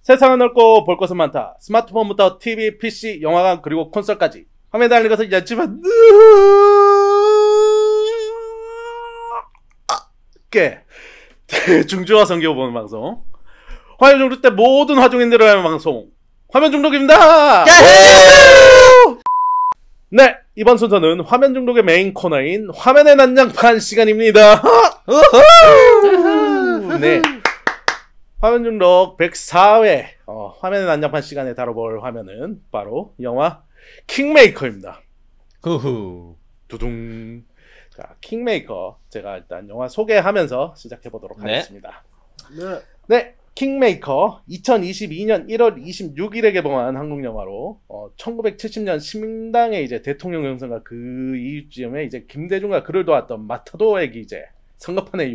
세상은 넓고 볼 것은 많다. 스마트폰부터 TV, PC, 영화관 그리고 콘솔까지 화면에 달린 것은 얇지만 꽤 대중주와 성교 보는 방송. 화면 중독 때 모든 화중인들을 위한 방송. 화면 중독입니다. 네, 이번 순서는 화면 중독의 메인 코너인 화면의 난장판 시간입니다. 네, 화면 중독 104회 화면의 난장판 시간에 다뤄볼 화면은 바로 영화 킹메이커입니다. 후후. 두둥. 자, 킹메이커 제가 일단 영화 소개하면서 시작해보도록 하겠습니다. 네, 킹메이커 2022년 1월 26일에 개봉한 한국 영화로 1970년 신민당의 이제 대통령 경선과 그 이후쯤에 이제 김대중과 그를 도왔던 마타도에게 이제 선거판의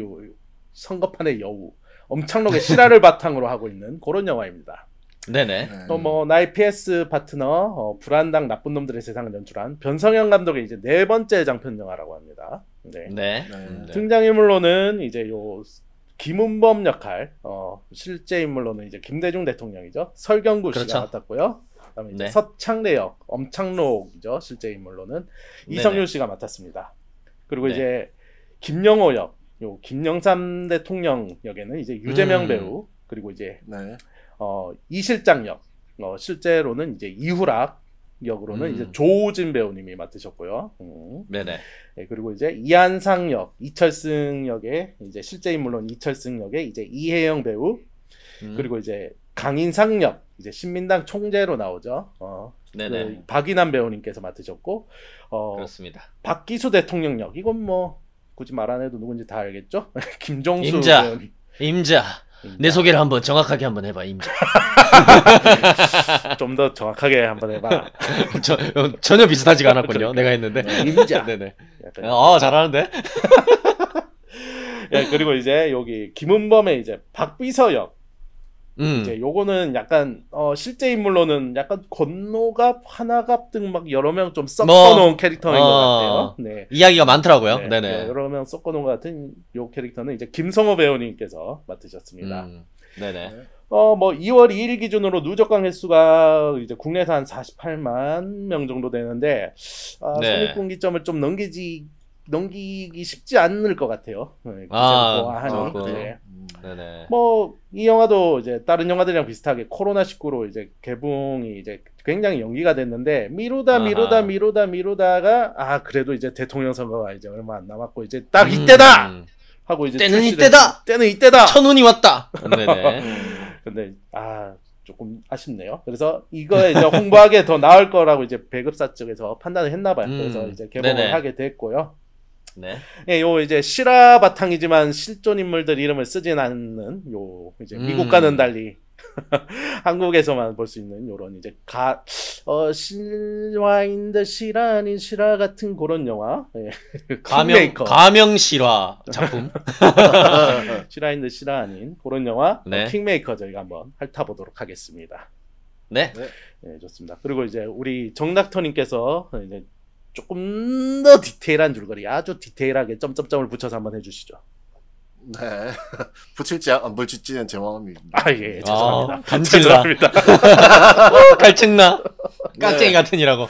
여우 엄청나게 실화를 바탕으로 하고 있는 그런 영화입니다. 네네. 또 뭐 나의 PS 파트너 불안당 나쁜 놈들의 세상을 연출한 변성현 감독의 이제 네 번째 장편 영화라고 합니다. 네. 네. 등장인물로는 이제 요 김은범 역할, 실제 인물로는 이제 김대중 대통령이죠. 설경구 씨가 그렇죠. 맡았고요. 그다음에 이제 네. 서창래 역, 엄창록이죠. 실제 인물로는 이성윤 씨가 맡았습니다. 그리고 네. 이제 김영호 역, 요 김영삼 대통령 역에는 이제 유재명 배우, 그리고 이제 이실장 역, 실제로는 이제 이후락 역으로는 이제 조우진 배우님이 맡으셨고요. 네네. 네, 그리고 이제 이한상 역, 이철승 역에 이제 실제 인물로는 이철승 역에 이제 이혜영 배우, 그리고 이제 강인상 역, 이제 신민당 총재로 나오죠. 네네. 그 박인환 배우님께서 맡으셨고, 그렇습니다. 박기수 대통령 역, 이건 뭐 굳이 말 안 해도 누군지 다 알겠죠? 김종수 임자. 배우님. 임자. 내 소개를 한번 정확하게 한번 해봐, 임자. 좀 더 정확하게 한번 해봐. 전혀 비슷하지가 않았군요. 내가 했는데. 임자. 네네. 약간. 잘하는데? 예, 그리고 이제 여기 김은범의 이제 박비서 역. 이제 요거는 약간 실제 인물로는 약간 권노갑, 하나갑 등 막 여러 명 좀 섞어놓은 캐릭터인 것 같아요. 네. 이야기가 많더라고요. 네, 네네. 여러 명 섞어놓은 것 같은 요 캐릭터는 이제 김성호 배우님께서 맡으셨습니다. 네네. 뭐 2월 2일 기준으로 누적관 횟수가 이제 국내에서 한 48만 명 정도 되는데 네. 손익분기점을 좀 넘기기 쉽지 않을 것 같아요. 네, 보아하니. 네. 네네. 뭐 이 영화도 이제 다른 영화들이랑 비슷하게 코로나19로 이제 개봉이 이제 굉장히 연기가 됐는데 미루다가 그래도 이제 대통령 선거가 이제 얼마 안 남았고 이제 딱 이때다 하고 이제 때는 이때다. 천운이 왔다. 네네. 근데 조금 아쉽네요. 그래서 이거에 이제 홍보하기에 더 나을 거라고 이제 배급사 쪽에서 판단을 했나 봐요. 그래서 이제 개봉을 네네. 하게 됐고요. 네. 예, 요 이제 실화 바탕이지만 실존 인물들 이름을 쓰진 않는 요 이제 미국과는 달리 한국에서만 볼 수 있는 요런 이제 실화인 듯 실화 아닌 실화 같은 그런 영화. 예. 가명 실화 작품. 실화인 듯 실화 아닌 그런 영화. 네. 킹메이커 저희가 한번 핥아보도록 하겠습니다. 네. 네, 좋습니다. 그리고 이제 우리 정닥터님께서 이제 조금 더 디테일한 줄거리, 아주 디테일하게 점점점을 붙여서 한번 해주시죠. 네. 붙일지 안 붙일지는 제 마음입니다. 예, 죄송합니다. 감질나. 갈증나. 깍쟁이 같으니라고.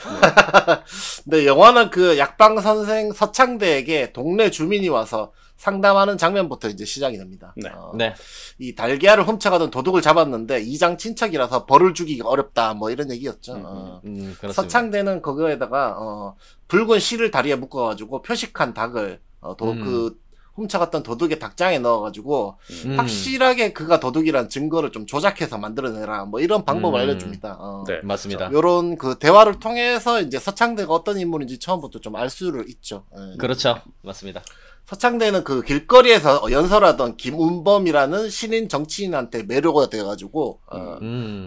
네, 영화는 그 약방 선생 서창대에게 동네 주민이 와서 상담하는 장면부터 이제 시작이 됩니다. 네. 네. 이 달걀을 훔쳐가던 도둑을 잡았는데 이장 친척이라서 벌을 주기가 어렵다 뭐 이런 얘기였죠. 그렇습니다. 서창대는 그거에다가 붉은 실을 다리에 묶어가지고 표식한 닭을 그 훔쳐갔던 도둑의 닭장에 넣어가지고 확실하게 그가 도둑이란 증거를 좀 조작해서 만들어내라 뭐 이런 방법을 알려줍니다. 네, 맞습니다. 요런 그 대화를 통해서 이제 서창대가 어떤 인물인지 처음부터 좀 알 수를 있죠. 그렇죠. 맞습니다. 서창대는 그 길거리에서 연설하던 김은범이라는 신인 정치인한테 매료가 돼가지고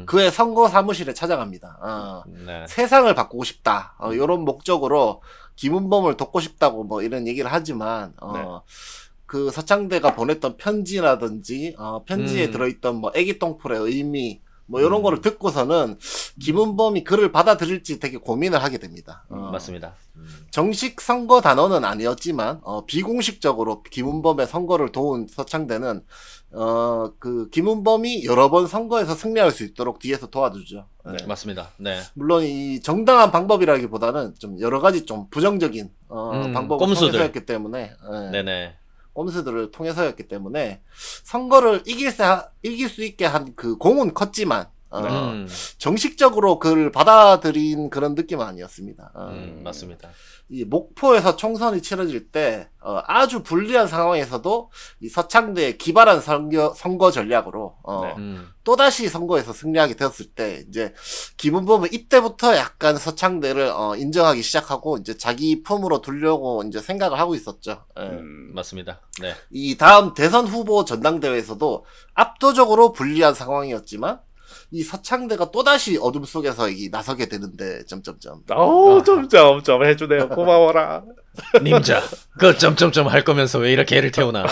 그의 선거 사무실에 찾아갑니다. 네. 세상을 바꾸고 싶다. 이런 목적으로 김은범을 돕고 싶다고 뭐 이런 얘기를 하지만 그 서창대가 보냈던 편지라든지 편지에 들어있던 뭐 애기똥풀의 의미 뭐 이런 거를 듣고서는 김은범이 그를 받아들일지 되게 고민을 하게 됩니다. 맞습니다. 정식 선거 단원은 아니었지만 비공식적으로 김은범의 선거를 도운 서창대는 그 김은범이 여러 번 선거에서 승리할 수 있도록 뒤에서 도와주죠. 네. 맞습니다. 네. 물론 이 정당한 방법이라기보다는 좀 여러 가지 좀 부정적인 방법을 통해서였기 때문에 네네. 꼼수들을 통해서였기 때문에 선거를 이길 수 있게 한 그 공은 컸지만 정식적으로 그를 받아들인 그런 느낌은 아니었습니다. 맞습니다. 이 목포에서 총선이 치러질 때 아주 불리한 상황에서도 이 서창대의 기발한 선거 전략으로 또다시 선거에서 승리하게 되었을 때 이제 김은범은 이때부터 약간 서창대를 인정하기 시작하고 이제 자기 품으로 두려고 이제 생각을 하고 있었죠. 맞습니다. 네. 이 다음 대선 후보 전당대회에서도 압도적으로 불리한 상황이었지만 이 서창대가 또다시 어둠 속에서 나서게 되는데 점점점. 점점점 해주네요. 고마워라. 님자 그 점점점 할 거면서 왜 이렇게 애를 태우나.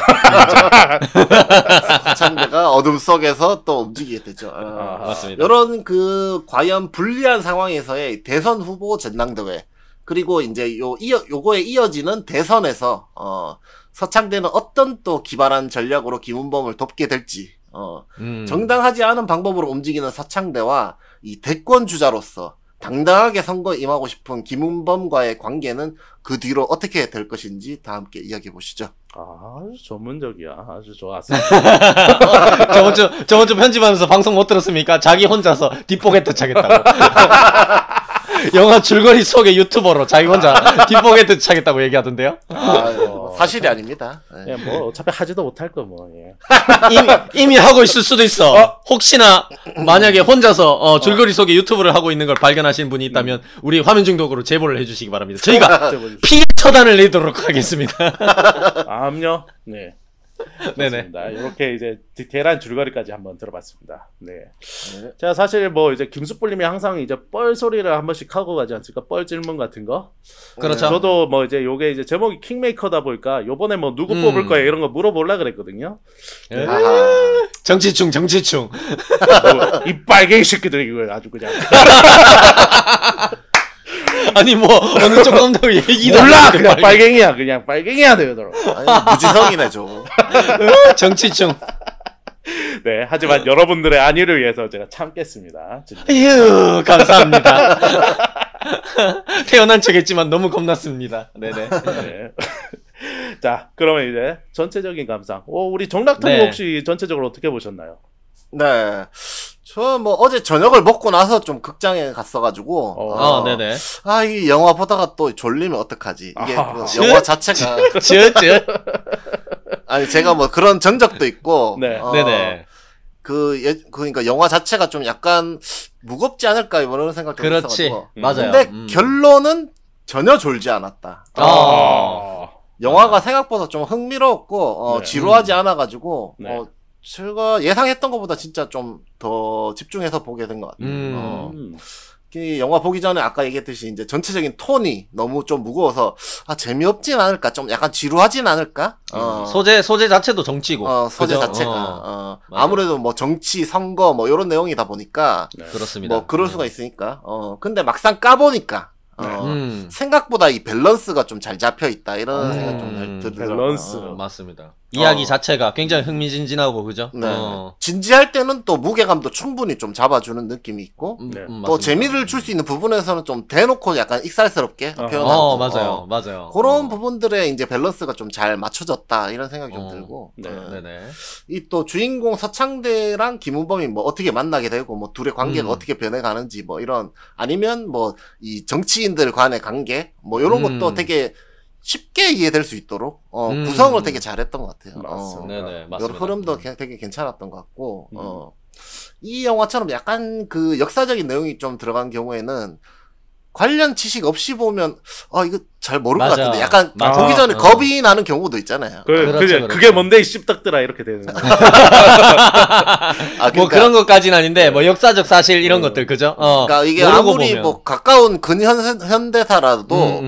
서창대가 어둠 속에서 또 움직이게 되죠. 맞습니다. 이런 그 과연 불리한 상황에서의 대선 후보 전당대회 그리고 이제 요거에 이어지는 대선에서 서창대는 어떤 또 기발한 전략으로 김은범을 돕게 될지. 정당하지 않은 방법으로 움직이는 서창대와 이 대권 주자로서 당당하게 선거에 임하고 싶은 김은범과의 관계는 그 뒤로 어떻게 될 것인지 다 함께 이야기해 보시죠. 아주 전문적이야. 아주 좋았어. 저번 주 편집하면서 방송 못 들었습니까? 자기 혼자서 뒷보게트 차겠다고. 영화 줄거리 속의 유튜버로 자기 혼자 뒷보게트 차겠다고 얘기하던데요? 사실이 아닙니다. 예, 뭐 어차피 하지도 못할 거 뭐. 예. 이미 하고 있을 수도 있어. 혹시나 만약에 혼자서 줄거리 속의 유튜브를 하고 있는 걸 발견하신 분이 있다면 우리 화면 중독으로 제보를 해주시기 바랍니다. 저희가 피해 처단을 내도록 하겠습니다. 암요. 네. 네네. 이렇게 이제 디테일한 줄거리까지 한번 들어봤습니다. 네. 제가 사실 뭐 이제 김수불님이 항상 이제 뻘 소리를 한 번씩 하고 가지 않습니까? 뻘 질문 같은 거. 그렇죠. 저도 뭐 이제 요게 이제 제목이 킹메이커다 보니까 요번에 뭐 누구 뽑을 거야 이런 거 물어보려고 그랬거든요. 네. 정치충. 뭐, 이 빨갱이 새끼들 이거 아주 그냥. 아니 뭐 어느 쪽 깜다고 얘기도 몰라 그냥 빨갱이야 되더라고. 아니 무지성이네 저. 정치충. 네 하지만 여러분들의 안위를 위해서 제가 참겠습니다. 휴 감사합니다. 태어난 척했지만 너무 겁났습니다. 네네. 네. 자 그러면 이제 전체적인 감상. 우리 정락통이 혹시 전체적으로 어떻게 보셨나요? 네. 저 뭐 어제 저녁을 먹고 나서 좀 극장에 갔어가지고 네네. 이 영화 보다가 또 졸리면 어떡하지? 이게 그 영화 자체가 아니 제가 뭐 그런 전적도 있고 네네. 그러니까 영화 자체가 좀 약간 무겁지 않을까 이런 생각 좀 있어가지고. 맞아요. 근데 결론은 전혀 졸지 않았다. 영화가 생각보다 좀 흥미로웠고 지루하지 않아가지고 제가 예상했던 것보다 진짜 좀 더 집중해서 보게 된 것 같아요. 영화 보기 전에 아까 얘기했듯이 이제 전체적인 톤이 너무 좀 무거워서 재미없진 않을까, 좀 약간 지루하진 않을까. 소재 자체도 정치고. 소재 자체가 아무래도 뭐 정치, 선거 뭐 이런 내용이다 보니까 그렇습니다. 뭐 그럴 수가 있으니까. 근데 막상 까보니까. 생각보다 이 밸런스가 좀 잘 잡혀 있다 이런 생각 좀 들더라고요. 밸런스 맞습니다. 이야기 자체가 굉장히 흥미진진하고 그죠? 네. 진지할 때는 또 무게감도 충분히 좀 잡아주는 느낌이 있고 또 재미를 줄 수 있는 부분에서는 좀 대놓고 약간 익살스럽게 표현하고 맞아요. 그런 부분들의 이제 밸런스가 좀 잘 맞춰졌다 이런 생각이 좀 들고 이 또 주인공 서창대랑 김은범이 뭐 어떻게 만나게 되고 뭐 둘의 관계가 어떻게 변해가는지 뭐 이런 아니면 뭐 이 정치인들 간의 관계 뭐 이런 것도 되게 쉽게 이해될 수 있도록 구성을 되게 잘했던 것 같아요. 맞습니다. 여러 흐름도 되게 괜찮았던 것 같고 이 영화처럼 약간 그 역사적인 내용이 좀 들어간 경우에는 관련 지식 없이 보면 이거 잘 모를 것 같은데 약간 보기 전에 겁이 나는 경우도 있잖아요. 그게 뭔데 이 씹덕들아 이렇게 되는 뭐 그런 것까지는 아닌데 뭐 역사적 사실 이런 것들 그죠? 그러니까 이게 아무리 보면. 뭐 가까운 근현대사라도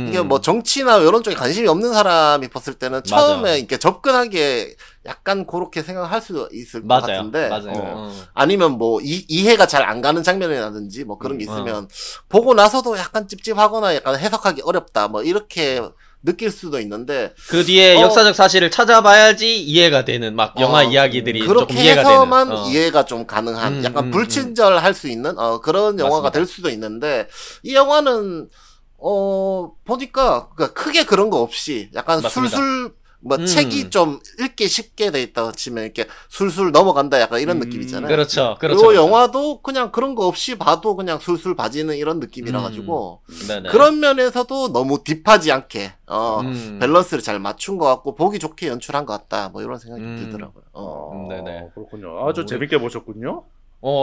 이게 뭐 정치나 이런 쪽에 관심이 없는 사람이 봤을 때는 처음에 이렇게 접근하기에 약간 그렇게 생각할 수 있을 것 맞아요. 같은데 맞아요. 아니면 뭐 이해가 잘 안 가는 장면이라든지 뭐 그런 게 있으면 보고 나서도 약간 찝찝하거나 약간 해석하기 어렵다 뭐 이렇게 느낄 수도 있는데 그 뒤에 역사적 사실을 찾아봐야지 이해가 되는 막 영화 이야기들이 조금 이해가 되는 그렇게 해서만 이해가 좀 가능한 약간 불친절할 수 있는 그런 영화가 맞습니다. 될 수도 있는데 이 영화는 보니까 크게 그런 거 없이 약간 맞습니다. 술술 뭐 책이 좀 읽기 쉽게 돼 있다 치면 이렇게 술술 넘어간다 약간 이런 느낌 있잖아요. 그렇죠. 이 영화도 그냥 그런 거 없이 봐도 그냥 술술 봐지는 이런 느낌이라 가지고 그런 면에서도 너무 딥하지 않게 밸런스를 잘 맞춘 것 같고 보기 좋게 연출한 것 같다. 뭐 이런 생각이 들더라고요. 네네. 그렇군요. 아주 재밌게 보셨군요.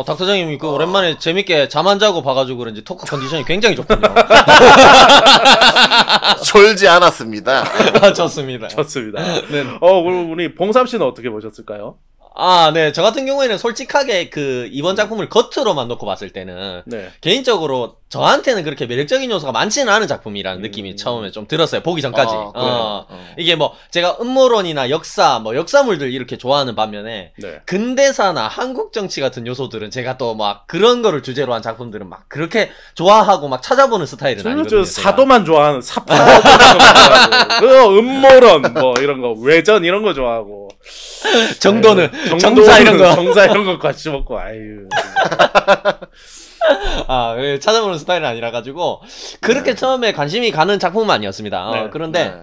닥터장님 그 오랜만에 재밌게 잠 안 자고 봐가지고 그런지 토크 컨디션이 굉장히 좋군요. 졸지 않았습니다. 좋습니다. 좋습니다. 네. 그럼 우리 봉삼 씨는 어떻게 보셨을까요? 네. 저 같은 경우에는 솔직하게 이번 작품을 겉으로만 놓고 봤을 때는 개인적으로 저한테는 그렇게 매력적인 요소가 많지는 않은 작품이라는 느낌이 처음에 좀 들었어요. 보기 전까지. 이게 뭐 제가 음모론이나 역사, 뭐 역사물들 이렇게 좋아하는 반면에 근대사나 한국 정치 같은 요소들은 제가 또 막 그런 거를 주제로 한 작품들은 막 그렇게 좋아하고 막 찾아보는 스타일은 아니거든요. 사도만 좋아하는 사파 그 음모론 뭐 이런 거 외전 이런 거 좋아하고 정도는 정사 이런 거 정사 이런 거 같이 먹고 아유. 찾아보는 스타일은 아니라 가지고 그렇게 처음에 관심이 가는 작품은 아니었습니다. 그런데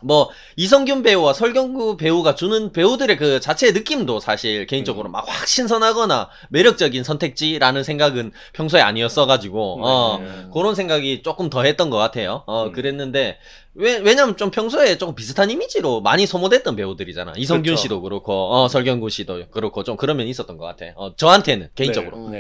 뭐 이성균 배우와 설경구 배우가 주는 배우들의 그 자체의 느낌도 사실 개인적으로 막 확 신선하거나 매력적인 선택지라는 생각은 평소에 아니었어가지고 그런 생각이 조금 더 했던 것 같아요. 그랬는데 왜냐면 좀 평소에 조금 비슷한 이미지로 많이 소모됐던 배우들이잖아. 이성균 씨도 그렇고 설경구 씨도 그렇고 좀 그런 면이 있었던 것 같아. 저한테는 개인적으로.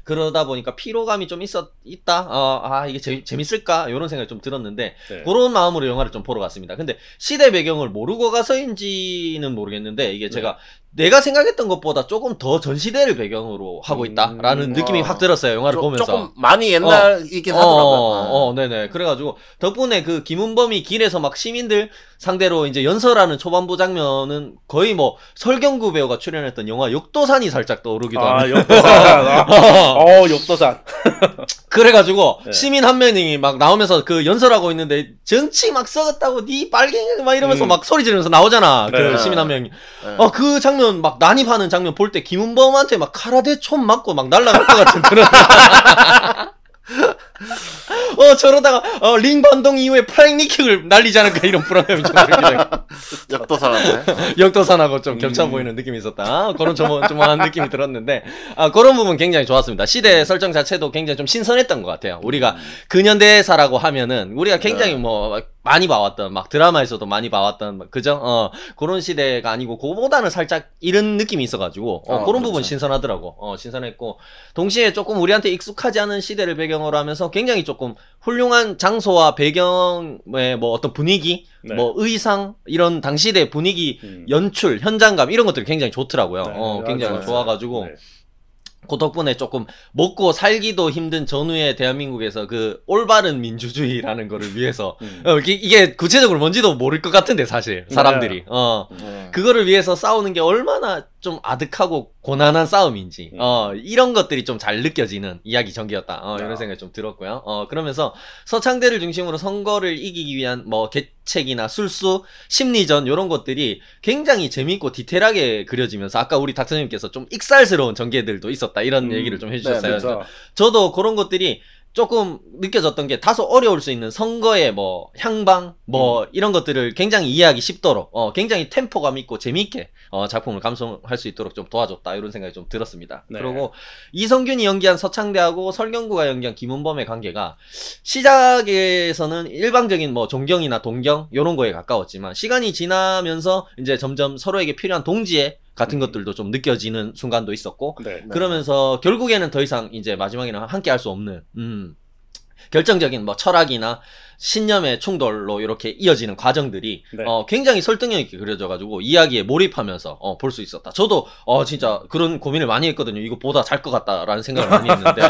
그러다 보니까 피로감이 좀 있다. 이게 재밌을까? 이런 생각이 좀 들었는데 그런 마음으로 영화를 좀 보러 갔습니다. 근데 시대 배경을 모르고 가서인지는 모르겠는데 이게 내가 생각했던 것보다 조금 더 전시대를 배경으로 하고 있다라는 느낌이 확 들었어요. 영화를 보면서. 조금 많이 옛날이긴 하더라고요. 네네. 그래가지고 덕분에 그 김은범이 길에서 막 시민들 상대로 이제 연설하는 초반부 장면은 거의 뭐 설경구 배우가 출연했던 영화 역도산이 살짝 떠오르기도 합니다. 역도산. 역도산. 그래가지고 시민 한 명이 막 나오면서 그 연설하고 있는데 정치 막 썩었다고 니 빨갱이 막 이러면서 막 소리 지르면서 나오잖아. 그 시민 한 명이. 그 장면 막 난입하는 장면 볼 때 김은범한테 막 카라데 총 맞고 막 날라갈 것 같은 그런. 저러다가 링 반동 이후에 프라잉 니킥을 날리지 않을까 이런 불안감이 좀 역도산한테 역도산하고 좀 겹쳐 보이는 느낌이 있었다. 그런 조마한 느낌이 들었는데 그런 부분 굉장히 좋았습니다. 시대 설정 자체도 굉장히 좀 신선했던 것 같아요. 우리가 근현대사라고 하면은 우리가 굉장히 뭐 많이 봐왔던 막 드라마에서도 많이 봐왔던 그죠? 그런 시대가 아니고 그거보다는 살짝 이런 느낌이 있어가지고 그런 부분 신선하더라고. 신선했고 동시에 조금 우리한테 익숙하지 않은 시대를 배경으로 하면서 굉장히 조금 훌륭한 장소와 배경의 뭐 어떤 분위기, 뭐 의상 이런 당시대 분위기, 연출, 현장감 이런 것들이 굉장히 좋더라고요. 굉장히 좋아가지고. 그 덕분에 조금 먹고 살기도 힘든 전후의 대한민국에서 그 올바른 민주주의라는 거를 위해서 이게 구체적으로 뭔지도 모를 것 같은데 사실 사람들이 그거를 위해서 싸우는 게 얼마나 좀 아득하고 고난한 싸움인지 이런 것들이 좀 잘 느껴지는 이야기 전개였다 이런 생각이 좀 들었고요. 그러면서 서창대를 중심으로 선거를 이기기 위한 뭐 계책이나 술수, 심리전 이런 것들이 굉장히 재밌고 디테일하게 그려지면서 아까 우리 닥터님께서 좀 익살스러운 전개들도 있었다 이런 얘기를 좀 해주셨어요. 그렇죠. 저도 그런 것들이 조금 느껴졌던 게 다소 어려울 수 있는 선거의 뭐 향방 뭐 이런 것들을 굉장히 이해하기 쉽도록 굉장히 템포감 있고 재미있게 작품을 감상할 수 있도록 좀 도와줬다 이런 생각이 좀 들었습니다. 그리고 이성균이 연기한 서창대하고 설경구가 연기한 김은범의 관계가 시작에서는 일방적인 뭐 존경이나 동경 이런 거에 가까웠지만 시간이 지나면서 이제 점점 서로에게 필요한 동지애 같은 것들도 좀 느껴지는 순간도 있었고 그러면서 결국에는 더 이상 이제 마지막에는 함께 할 수 없는 결정적인 뭐 철학이나 신념의 충돌로 이렇게 이어지는 과정들이 네. 굉장히 설득력 있게 그려져가지고 이야기에 몰입하면서 볼 수 있었다. 저도 진짜 그런 고민을 많이 했거든요. 이거 보다 잘 것 같다라는 생각을 많이 했는데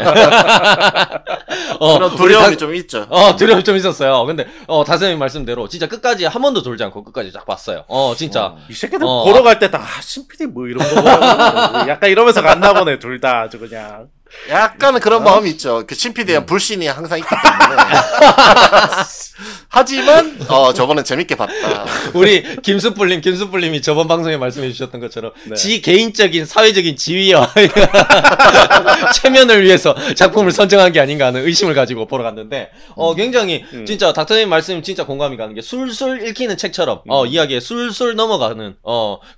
그런 두려움이 좀 있죠. 두려움이 좀 있었어요. 근데 다선생님 말씀대로 진짜 끝까지 한 번도 졸지 않고 끝까지 쫙 봤어요. 진짜 이 새끼들 보러 갈 때 다 신PD 뭐 이런 거 약간 이러면서 갔나 보네 둘 다 아주 그냥. 약간은 그런 마음이 있죠. 그 신피디에 대한 불신이 항상 있기 때문에. 하지만 저번엔 재밌게 봤다. 우리 김수풀님이 저번 방송에 말씀해 주셨던 것처럼 네. 지 개인적인 사회적인 지위와 체면을 위해서 작품을 선정한 게 아닌가 하는 의심을 가지고 보러 갔는데 굉장히 진짜 닥터님 말씀 진짜 공감이 가는 게 술술 읽히는 책처럼 이야기에 술술 넘어가는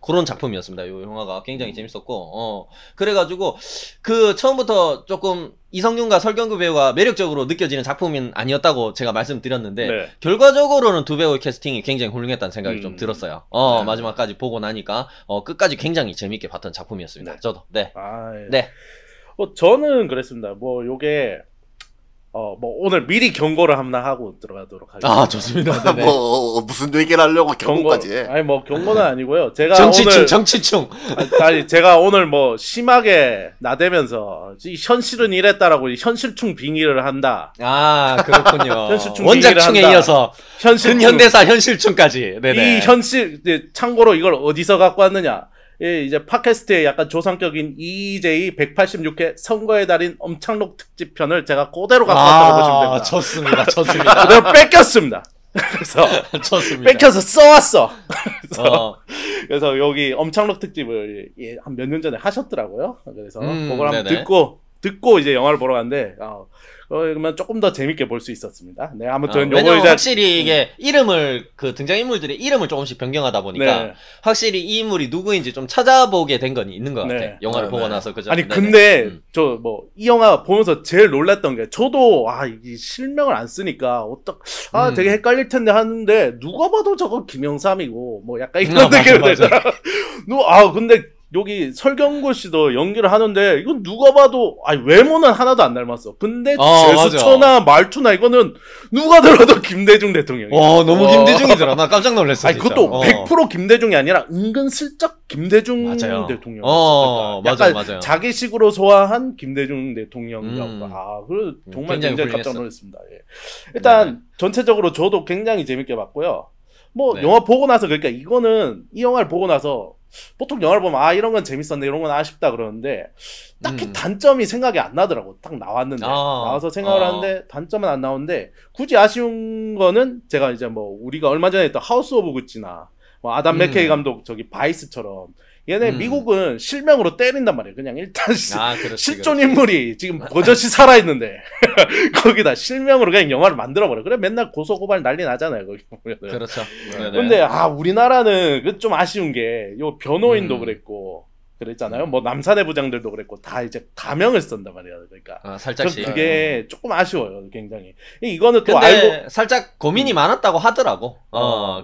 그런 작품이었습니다. 이 영화가 굉장히 재밌었고 그래가지고 그 처음부터 조금 이성균과 설경구 배우가 매력적으로 느껴지는 작품은 아니었다고 제가 말씀드렸는데 네. 결과적으로는 두 배우의 캐스팅이 굉장히 훌륭했다는 생각이 좀 들었어요. 마지막까지 보고 나니까 끝까지 굉장히 재밌게 봤던 작품이었습니다. 네. 저도. 네. 예. 네. 저는 그랬습니다. 뭐 요게 뭐 오늘 미리 경고를 한번 하고 들어가도록 하겠습니다. 좋습니다. 네네. 뭐 무슨 얘기를 하려고 경고까지 해. 아니 뭐 경고는 아니고요. 제가 정치충. 아니 제가 오늘 뭐 심하게 나대면서 이 현실은 이랬다라고 현실충 빙의를 한다. 그렇군요. 현실충 원작충에 이어서 근현대사 현실충까지. 네네. 이 현실 참고로 이걸 어디서 갖고 왔느냐? 이제 팟캐스트의 약간 조상격인 EJ 186회 선거의 달인 엄창록 특집편을 제가 그대로 갖고 왔다고 보시면 됩니다. 좋습니다. 그대로 뺏겼습니다. 그래서 좋습니다. 뺏겨서 써왔어. 그래서 여기 엄창록 특집을 한 몇 년 전에 하셨더라고요. 그래서 그걸 한번 듣고 이제 영화를 보러 갔는데 그러면 조금 더 재밌게 볼 수 있었습니다. 네, 아무튼 왜냐면 확실히 이게 이름을 그 등장인물들의 이름을 조금씩 변경하다 보니까 확실히 이 인물이 누구인지 좀 찾아보게 된 건 있는 것 같아. 영화를 보고 나서 그죠? 아니 근데 저 뭐 이 영화 보면서 제일 놀랐던 게 저도 이 실명을 안 쓰니까 되게 헷갈릴 텐데 하는데 누가 봐도 저거 김영삼이고 뭐 약간 이런 느낌이 들더라. 근데 여기 설경구 씨도 연기를 하는데 이건 누가 봐도 외모는 하나도 안 닮았어. 근데 제스처나 말투나 이거는 누가 들어도 김대중 대통령이야. 너무 김대중이더라. 나 깜짝 놀랐어. 그것도 100% 김대중이 아니라 은근슬쩍 김대중 대통령. 맞아요. 자기식으로 소화한 김대중 대통령이라고. 그래서 정말 굉장히 깜짝 놀랐습니다. 예. 일단 전체적으로 저도 굉장히 재밌게 봤고요. 영화 보고 나서 그러니까 이 영화를 보고 나서 보통 영화를 보면 이런 건 재밌었네 이런 건 아쉽다 그러는데 딱히 단점이 생각이 안 나더라고. 딱 나왔는데 나와서 생각을 하는데 단점은 안 나오는데 굳이 아쉬운 거는 제가 이제 뭐 우리가 얼마 전에 했던 하우스 오브 구찌나 뭐 아담 맥케이 감독 저기 바이스처럼 얘네 미국은 실명으로 때린단 말이에요. 그냥 일단 실존 인물이 지금 버젓이 살아있는데 거기다 실명으로 그냥 영화를 만들어버려. 그래 맨날 고소고발 난리 나잖아요. 거기 보면은. 그렇죠. 근데 우리나라는 그 좀 아쉬운 게 요 변호인도 그랬고 그랬잖아요. 뭐 남산의 부장들도 그랬고 다 이제 가명을 쓴단 말이에요. 그러니까 살짝씩 그게 조금 아쉬워요. 굉장히. 이거는 또 근데 살짝 고민이 많았다고 하더라고.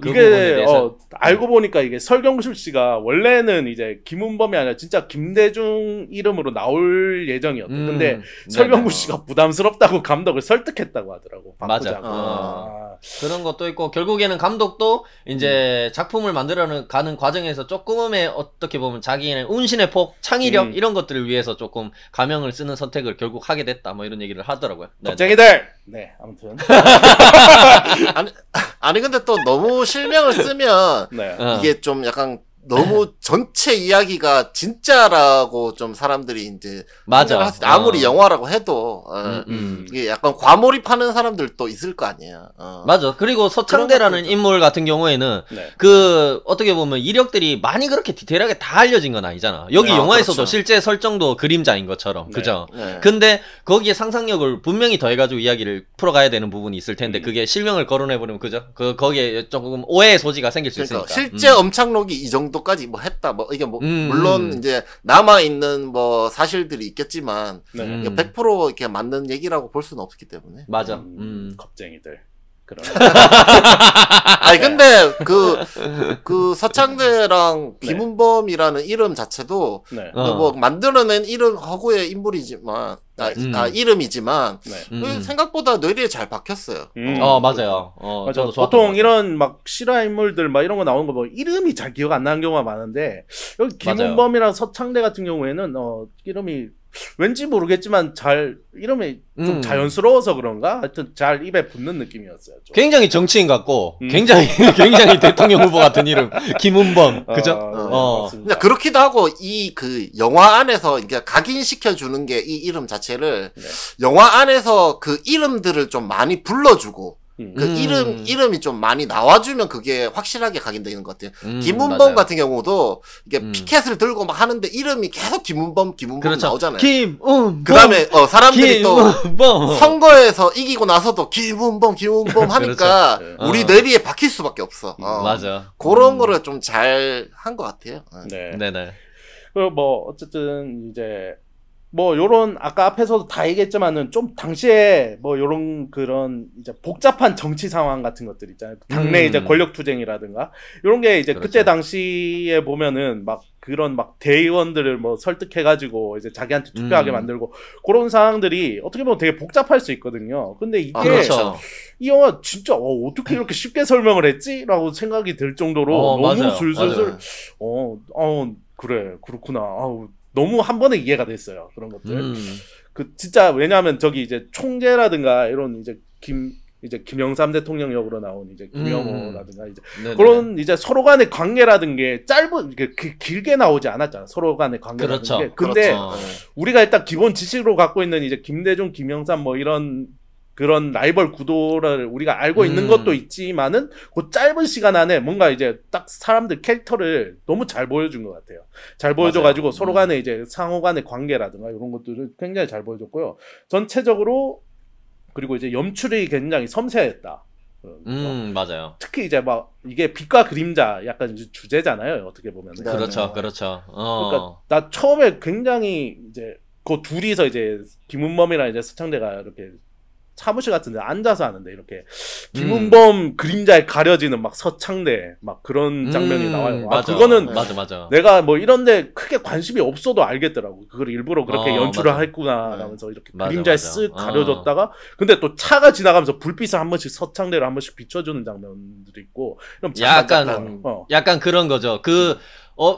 그 이게 부분에 대해서. 알고 보니까 이게 설경구 씨가 원래는 이제 김은범이 아니라 진짜 김대중 이름으로 나올 예정이었대. 근데 설경구 씨가 부담스럽다고 감독을 설득했다고 하더라고. 맞아. 그런 것도 있고 결국에는 감독도 이제 작품을 만들어 가는 과정에서 조금의 어떻게 보면 자기의 운신의 폭, 창의력 이런 것들을 위해서 조금 가명을 쓰는 선택을 결국 하게 됐다. 뭐 이런 얘기를 하더라고요. 겁쟁이들. 네, 아무튼. 아니 근데 또 너무 실명을 쓰면 이게 좀 약간 너무 전체 이야기가 진짜라고 좀 사람들이 이제 맞아. 아무리 영화라고 해도 이게 약간 과몰입하는 사람들도 있을 거 아니에요. 맞아. 그리고 서창대라는 인물 같은 경우에는 그 어떻게 보면 이력들이 많이 그렇게 디테일하게 다 알려진 건 아니잖아. 여기 영화에서도 그렇죠. 실제 설정도 그림자인 것처럼 그죠? 근데 거기에 상상력을 분명히 더해가지고 이야기를 풀어가야 되는 부분이 있을 텐데 그게 실명을 거론해버리면 그죠? 거기에 조금 오해의 소지가 생길 수 있으니까. 실제 엄창록이 이 정도까지 뭐 했다 뭐 이게 뭐 물론 이제 남아 있는 뭐 사실들이 있겠지만 100% 이렇게 맞는 얘기라고 볼 수는 없기 때문에. 맞아. 겁쟁이들. 아니 근데 그 서창대랑 김은범이라는 이름 자체도 뭐 만들어낸 이름 허구의 인물이지만 이름이지만 생각보다 뇌리에 잘 박혔어요. 맞아요. 맞아. 보통 이런 막 실화 인물들 막 이런 거 나오는 거 뭐 이름이 잘 기억 안 나는 경우가 많은데 여기 김은범이랑 서창대 같은 경우에는 이름이 왠지 모르겠지만 이름이 좀 자연스러워서 그런가? 하여튼 잘 입에 붙는 느낌이었어요. 좀. 굉장히 정치인 같고 굉장히 대통령 후보 같은 이름 김은범 그죠? 근데 그렇기도 하고 그 영화 안에서 이게 각인시켜 주는 게 이 이름 자체를 영화 안에서 그 이름들을 좀 많이 불러주고 그 이름이 좀 많이 나와주면 그게 확실하게 각인되는 것 같아요. 김은범 맞아요. 같은 경우도 이게 피켓을 들고 막 하는데 이름이 계속 김은범 그렇죠. 나오잖아요. 김은범. 그 다음에 사람들이 김은범. 또 선거에서 이기고 나서도 김은범 하니까 그렇죠. 우리 뇌리에 박힐 수밖에 없어. 맞아. 그런 거를 좀 잘 한 것 같아요. 네네. 그리고 뭐 어쨌든 이제 뭐 요런 아까 앞에서도 다 얘기했지만은 좀 당시에 뭐 요런 그런 이제 복잡한 정치 상황 같은 것들 있잖아요. 당내 이제 권력 투쟁이라든가 요런 게 이제 그렇죠. 그때 당시에 보면은 막 그런 막 대의원들을 뭐 설득해가지고 이제 자기한테 투표하게 만들고 그런 상황들이 어떻게 보면 되게 복잡할 수 있거든요. 근데 이게 그렇죠. 이 영화 진짜 어떻게 이렇게 쉽게 설명을 했지? 라고 생각이 들 정도로 너무 맞아요. 술술술 그래 그렇구나. 너무 한 번에 이해가 됐어요. 그런 것들. 그 진짜 왜냐하면 저기 이제 총재라든가 이런 이제 김영삼 대통령 역으로 나온 이제 김영호라든가 이제 그런 이제 서로 간의 관계라든 게 길게 나오지 않았잖아. 서로 간의 관계라든 그렇죠. 게. 근데 그렇죠. 우리가 일단 기본 지식으로 갖고 있는 이제 김대중, 김영삼 뭐 이런 그런 라이벌 구도를 우리가 알고 있는 것도 있지만은 그 짧은 시간 안에 뭔가 이제 딱 사람들 캐릭터를 너무 잘 보여준 것 같아요. 잘 보여줘가지고 서로 간의 이제 상호 간의 관계라든가 이런 것들을 굉장히 잘 보여줬고요. 전체적으로 그리고 이제 연출이 굉장히 섬세했다. 맞아요. 특히 이제 막 이게 빛과 그림자 약간 이제 주제잖아요. 어떻게 보면. 그렇죠. 그러니까 나 처음에 굉장히 이제 그 둘이서 이제 김은범이랑 이제 서창대가 이렇게 사무실 같은 데 앉아서 하는데 이렇게 김은범 그림자에 가려지는 막 서창대 막 그런 장면이 나와요. 맞아. 그거는 맞아. 내가 뭐 이런데 크게 관심이 없어도 알겠더라고. 그걸 일부러 그렇게 연출을 했구나 하면서 이렇게 그림자에 쓱 가려졌다가 근데 또 차가 지나가면서 불빛을 한 번씩 서창대를 한 번씩 비춰주는 장면들이 있고 약간 그런 거죠.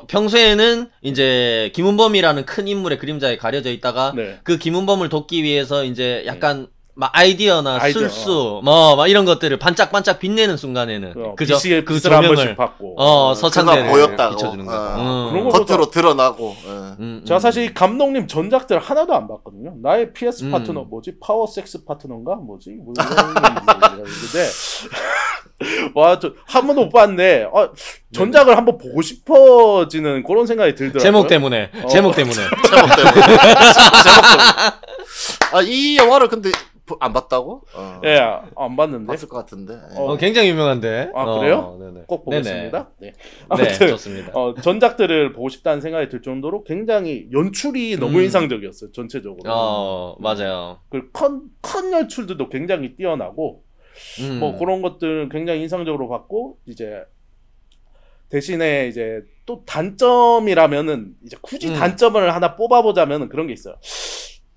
평소에는 이제 김은범이라는 큰 인물의 그림자에 가려져 있다가 그 김은범을 돕기 위해서 이제 약간 막 아이디어나 술수 막 이런 것들을 반짝반짝 빛내는 순간에는 그죠? 그 조명을 받고 서창대를 비춰주는 거. 그런 거 겉으로 드러나고. 제가 사실 감독님 전작들 하나도 안 봤거든요. 나의 PS 파트너 뭐지? 파워 섹스 파트너인가? 뭐지? 근데 와, 한 번도 못 봤는데 전작을 한번 보고 싶어지는 그런 생각이 들더라고요. 제목 때문에. 이 영화를 근데 안 봤다고? 예, 안 봤는데. 봤을 것 같은데. 굉장히 유명한데. 그래요? 꼭 보겠습니다. 네. 아무튼 좋습니다. 전작들을 보고 싶다는 생각이 들 정도로 굉장히 연출이 너무 인상적이었어요. 전체적으로. 맞아요. 그 컨 연출들도 굉장히 뛰어나고 뭐 그런 것들 굉장히 인상적으로 봤고 이제 대신에 이제 또 단점이라면은 이제 굳이 단점을 하나 뽑아보자면은 그런 게 있어요.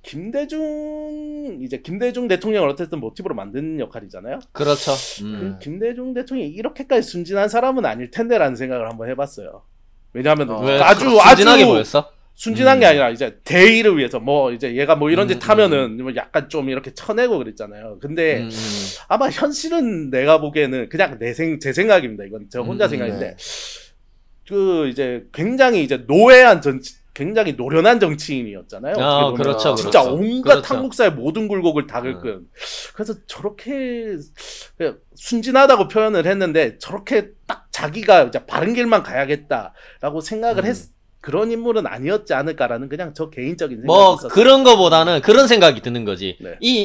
김대중 대통령을 어쨌든 모티브로 만든 역할이잖아요. 그렇죠. 그 김대중 대통령이 이렇게까지 순진한 사람은 아닐 텐데라는 생각을 한번 해봤어요. 왜냐하면 아주 순진하게 보였어? 순진한 게 아니라 이제 대의를 위해서 뭐 이제 얘가 뭐 이런 짓 하면은 뭐 약간 좀 이렇게 쳐내고 그랬잖아요. 근데 아마 현실은 내가 보기에는 그냥 제 생각입니다. 이건 저 혼자 생각인데 그 이제 굉장히 이제 굉장히 노련한 정치인이었잖아요. 그렇죠. 진짜 온갖 한국사의 모든 굴곡을 다 긁은. 그래서 저렇게 순진하다고 표현을 했는데 저렇게 딱 자기가 이제 바른 길만 가야겠다라고 생각을 그런 인물은 아니었지 않을까라는 그냥 저 개인적인 생각이 있었어요. 그런 거보다는 그런 생각이 드는 거지.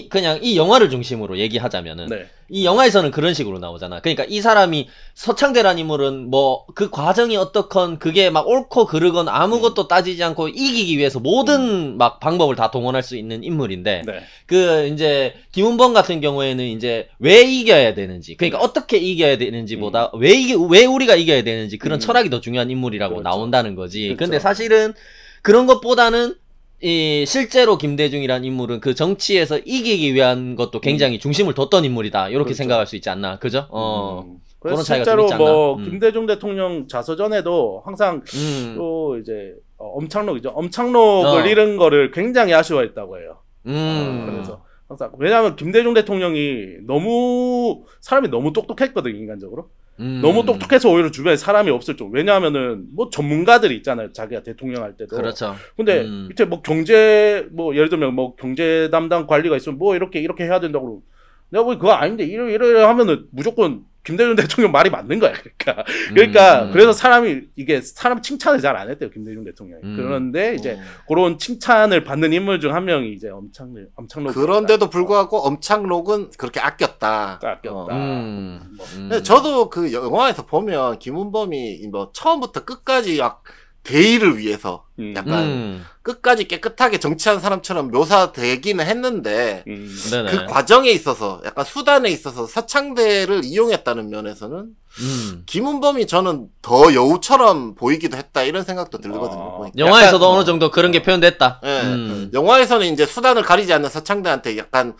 그냥 이 영화를 중심으로 얘기하자면은 이 영화에서는 그런 식으로 나오잖아. 그러니까 이 사람이 서창대란 인물은 뭐 그 과정이 어떻건 그게 막 옳고 그르건 아무것도 따지지 않고 이기기 위해서 모든 막 방법을 다 동원할 수 있는 인물인데 그 이제 김은범 같은 경우에는 이제 왜 이겨야 되는지 그러니까 어떻게 이겨야 되는지보다 왜 우리가 이겨야 되는지 그런 철학이 더 중요한 인물이라고 나온다는 거지. 근데 사실은 그런 것보다는 이 실제로 김대중이란 인물은 그 정치에서 이기기 위한 것도 굉장히 중심을 뒀던 인물이다. 이렇게 그렇죠. 생각할 수 있지 않나, 그죠? 그래서 그런 차이가 실제로 좀 있지 않나? 뭐 김대중 대통령 자서전에도 항상 또 이제 엄창록이죠. 엄창록을 잃은 거를 굉장히 아쉬워했다고 해요. 그래서 항상 왜냐하면 김대중 대통령이 사람이 너무 똑똑했거든, 인간적으로. 너무 똑똑해서 오히려 주변에 사람이 없을 정. 왜냐하면은 뭐 전문가들이 있잖아요. 자기가 대통령 할 때도. 그렇죠. 근데 밑에 뭐 예를 들면 뭐 경제 담당 관리가 있으면 뭐 이렇게 해야 된다고 그러고, 내가 보기 그거 아닌데 이래 하면은 무조건 김대중 대통령 말이 맞는 거야. 그러니까 그래서 사람 칭찬을 잘 안 했대요, 김대중 대통령이. 그런데 이제 그런 칭찬을 받는 인물 중 한 명이 이제 엄창록. 그런데도 불구하고 엄창록은 그렇게 아꼈다. 아꼈다. 저도 그 영화에서 보면 김은범이 뭐 처음부터 끝까지 막 대의를 위해서 약간 끝까지 깨끗하게 정치한 사람처럼 묘사되기는 했는데 그 과정에 있어서 약간 수단에 있어서 서창대를 이용했다는 면에서는 김은범이 저는 더 여우처럼 보이기도 했다 이런 생각도 들거든요. 보니까. 영화에서도 어느 정도 그런 게 표현됐다. 영화에서는 이제 수단을 가리지 않는 서창대한테 약간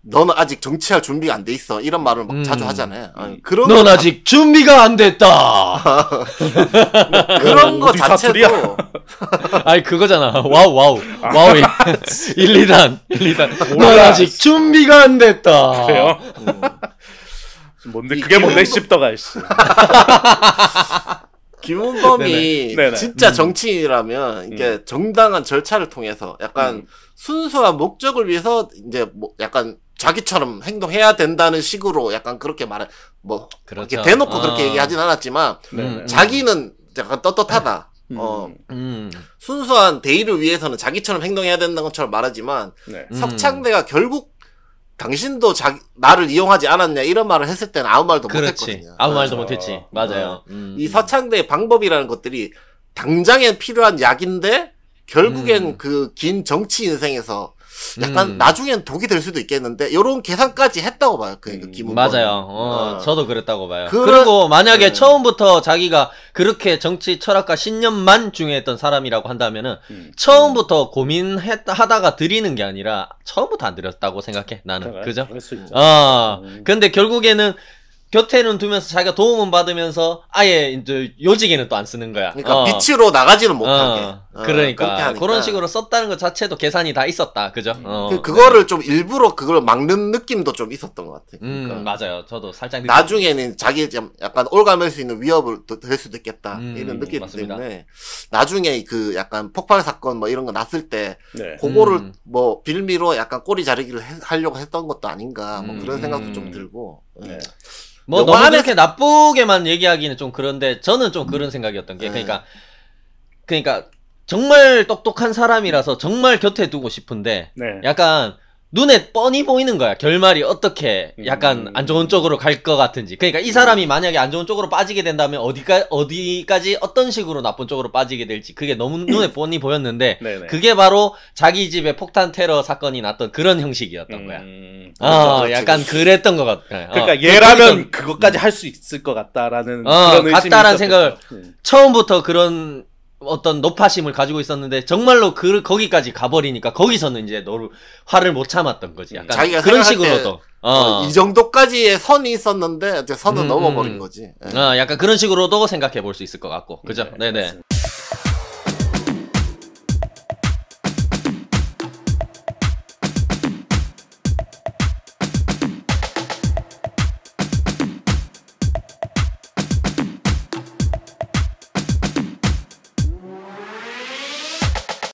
너는 아직 정치할 준비가 안 돼 있어 이런 말을 막 자주 하잖아요. 넌 아직 준비가 안 됐다. 그런 거 자체도 아니 그거잖아. 와우 1, 2단 넌 아직 준비가 안 됐다. 그래요? 그게 뭔데 씹더가 씨. 김은범이 진짜 정치인이라면 이게 정당한 절차를 통해서 약간 순수한 목적을 위해서 이제 뭐 약간 자기처럼 행동해야 된다는 식으로 약간 그렇게 뭐 그렇죠. 이렇게 대놓고 그렇게 얘기하진 않았지만 자기는 약간 떳떳하다. 순수한 대의를 위해서는 자기처럼 행동해야 된다는 것처럼 말하지만 석창대가 결국 당신도 나를 이용하지 않았냐 이런 말을 했을 때는 아무 말도 못했거든요. 아무 말도 못했지. 맞아요. 이 서창대의 방법이라는 것들이 당장엔 필요한 약인데 결국엔 그 긴 정치 인생에서 약간 나중엔 독이 될 수도 있겠는데 이런 계산까지 했다고 봐요. 그러니까 김은범. 맞아요. 저도 그랬다고 봐요. 그리고 만약에 처음부터 자기가 그렇게 정치 철학과 신념만 중요했던 사람이라고 한다면은 처음부터 고민하다가 들이는 게 아니라 처음부터 안 들였다고 생각해. 나는. 그죠? 근데 결국에는 곁에는 두면서 자기가 도움은 받으면서 아예 이제 요직에는 또 안 쓰는 거야. 그러니까 빛으로 나가지는 못하게. 그러니까 그런 식으로 썼다는 것 자체도 계산이 다 있었다. 그죠? 그거를 좀 일부러 그걸 막는 느낌도 좀 있었던 것 같아. 그러니까. 맞아요. 저도 살짝 나중에는 자기 좀 약간 올가맬 수 있는 위협을 될 수도 있겠다. 이런 느낌 때문에 나중에 그 약간 폭발 사건 뭐 이런 거 났을 때 그거를 뭐 빌미로 약간 꼬리 자르기를 하려고 했던 것도 아닌가. 뭐 그런 생각도 좀 들고. 뭐 너무 그렇게 나쁘게만 얘기하기는 좀 그런데 저는 좀 그런 생각이었던 게 그러니까 정말 똑똑한 사람이라서 정말 곁에 두고 싶은데 약간 눈에 뻔히 보이는 거야. 결말이 어떻게 약간 안 좋은 쪽으로 갈 것 같은지. 그러니까 이 사람이 만약에 안 좋은 쪽으로 빠지게 된다면 어디까지 어떤 식으로 나쁜 쪽으로 빠지게 될지 그게 너무 눈에 뻔히 보였는데 그게 바로 자기 집에 폭탄 테러 사건이 났던 그런 형식이었던 거야. 그렇죠. 약간 그랬던 것 같아. 그러니까 얘라면 그것까지 할 수 있을 것 같다라는 그런 의심이 같다라는 생각을 처음부터 그런 어떤 노파심을 가지고 있었는데 정말로 거기까지 가버리니까 거기서는 이제 너를 화를 못 참았던 거지. 약간 자기가 그런 식으로도 이 정도까지의 선이 있었는데 이제 선을 넘어버린 거지. 약간 그런 식으로도 생각해 볼 수 있을 것 같고, 그죠? 네네.